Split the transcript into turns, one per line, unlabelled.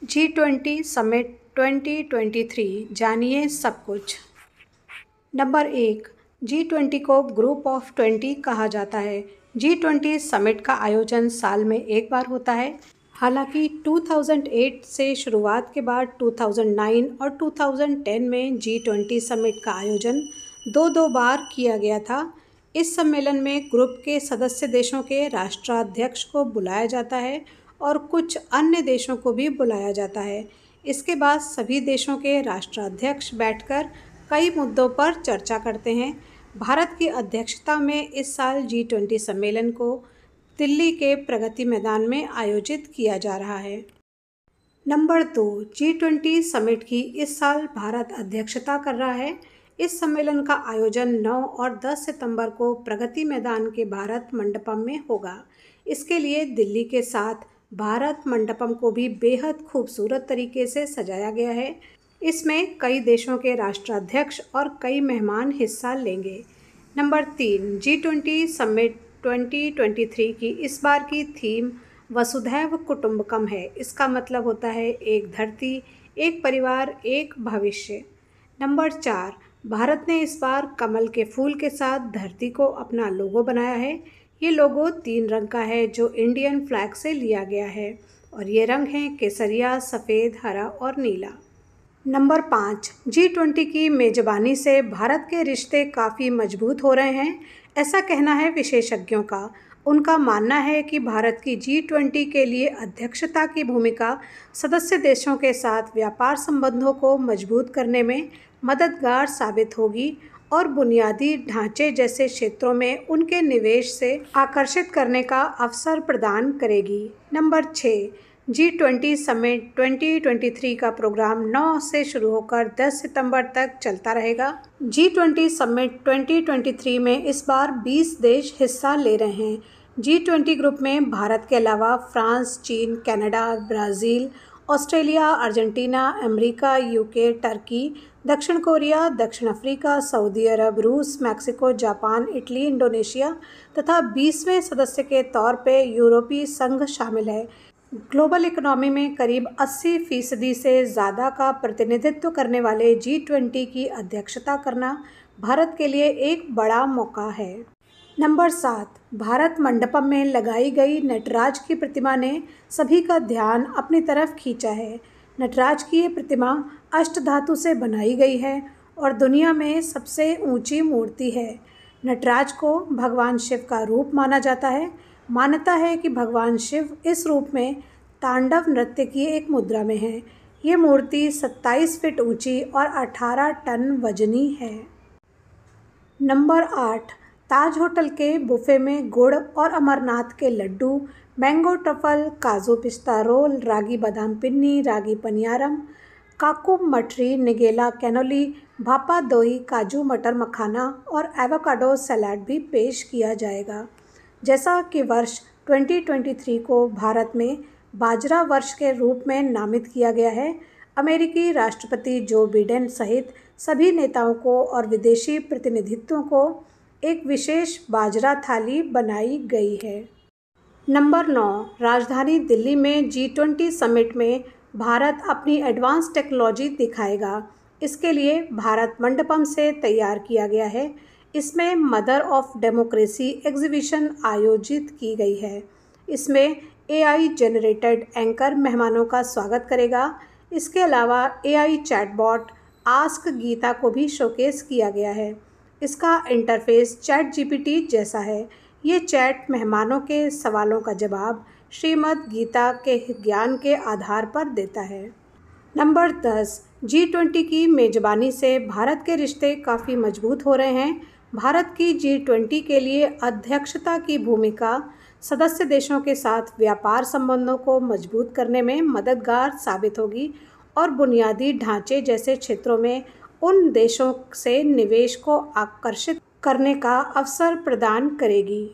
G20 summit 2023 जानिए सब कुछ। नंबर 1, G20 को ग्रुप ऑफ 20 कहा जाता है। G20 समिट का आयोजन साल में एक बार होता है। हालांकि 2008 से शुरुआत के बाद 2009 और 2010 में G20 समिट का आयोजन दो बार किया गया था। इस सम्मेलन में ग्रुप के सदस्य देशों के राष्ट्राध्यक्ष को बुलाया जाता है और कुछ अन्य देशों को भी बुलाया जाता है। इसके बाद सभी देशों के राष्ट्राध्यक्ष बैठकर कई मुद्दों पर चर्चा करते हैं। भारत की अध्यक्षता में इस साल G20 सम्मेलन को दिल्ली के प्रगति मैदान में आयोजित किया जा रहा है। नंबर 2, G20 समिट की इस साल भारत अध्यक्षता कर रहा है। इस सम्मेलन का आयोजन 9 और 10 सितंबर को प्रगति मैदान के भारत मंडपम में होगा। इसके लिए दिल्ली के साथ भारत मंडपम को भी बेहद खूबसूरत तरीके से सजाया गया है। इसमें कई देशों के राष्ट्राध्यक्ष और कई मेहमान हिस्सा लेंगे। नंबर 3, G20 समिट 2023 की इस बार की थीम वसुधैव कुटुंबकम है। इसका मतलब होता है एक धरती, एक परिवार, एक भविष्य। नंबर 4, भारत ने इस बार कमल के फूल के साथ धरती को अपना लोगो बनाया है। ये लोगो 3 रंग का है जो इंडियन फ्लैग से लिया गया है और ये रंग हैं केसरिया, सफ़ेद, हरा और नीला। नंबर 5, G20 की मेज़बानी से भारत के रिश्ते काफ़ी मजबूत हो रहे हैं, ऐसा कहना है विशेषज्ञों का। उनका मानना है कि भारत की G20 के लिए अध्यक्षता की भूमिका सदस्य देशों के साथ व्यापार संबंधों को मजबूत करने में मददगार साबित होगी और बुनियादी ढांचे जैसे क्षेत्रों में उनके निवेश से आकर्षित करने का अवसर प्रदान करेगी। नंबर 6, G20 समिट 2023 का प्रोग्राम 9 से शुरू होकर 10 सितंबर तक चलता रहेगा। G20 समिट 2023 में इस बार 20 देश हिस्सा ले रहे हैं। G20 ग्रुप में भारत के अलावा फ्रांस, चीन, Canada, Brazil, Australia, Argentina, America, UK, Turkey, दक्षिण कोरिया, दक्षिण अफ्रीका, सऊदी अरब, रूस, मैक्सिको, जापान, इटली, इंडोनेशिया तथा 20वें सदस्य के तौर पे यूरोपीय संघ शामिल है। ग्लोबल इकोनॉमी में करीब 80% से ज़्यादा का प्रतिनिधित्व करने वाले G20 की अध्यक्षता करना भारत के लिए एक बड़ा मौका है। नंबर 7, भारत मंडपम में लगाई गई नटराज की प्रतिमा ने सभी का ध्यान अपनी तरफ खींचा है। नटराज की ये प्रतिमा अष्टधातु से बनाई गई है और दुनिया में सबसे ऊंची मूर्ति है। नटराज को भगवान शिव का रूप माना जाता है। मान्यता है कि भगवान शिव इस रूप में तांडव नृत्य की एक मुद्रा में है। ये मूर्ति 27 फीट ऊंची और 18 टन वजनी है। नंबर 8, ताज होटल के बुफे में गुड़ और अमरनाथ के लड्डू, मैंगो ट्रफल, काजू पिस्ता रोल, रागी बादाम पिन्नी, रागी पनियारम, काकू मठरी, निगेला कैनोली, भापा दोई, काजू मटर मखाना और एवोकाडो सलाद भी पेश किया जाएगा। जैसा कि वर्ष 2023 को भारत में बाजरा वर्ष के रूप में नामित किया गया है, अमेरिकी राष्ट्रपति जो बिडेन सहित सभी नेताओं को और विदेशी प्रतिनिधित्वों को एक विशेष बाजरा थाली बनाई गई है। नंबर 9, राजधानी दिल्ली में G20 समिट में भारत अपनी एडवांस टेक्नोलॉजी दिखाएगा। इसके लिए भारत मंडपम से तैयार किया गया है। इसमें मदर ऑफ डेमोक्रेसी एग्जीबिशन आयोजित की गई है। इसमें AI जनरेटेड एंकर मेहमानों का स्वागत करेगा। इसके अलावा AI चैटबॉट आस्क गीता को भी शोकेस किया गया है। इसका इंटरफेस चैट GPT जैसा है। ये चैट मेहमानों के सवालों का जवाब श्रीमद् गीता के ज्ञान के आधार पर देता है। नंबर 10, G20 की मेज़बानी से भारत के रिश्ते काफ़ी मजबूत हो रहे हैं। भारत की G20 के लिए अध्यक्षता की भूमिका सदस्य देशों के साथ व्यापार संबंधों को मजबूत करने में मददगार साबित होगी और बुनियादी ढांचे जैसे क्षेत्रों में उन देशों से निवेश को आकर्षित करने का अवसर प्रदान करेगी।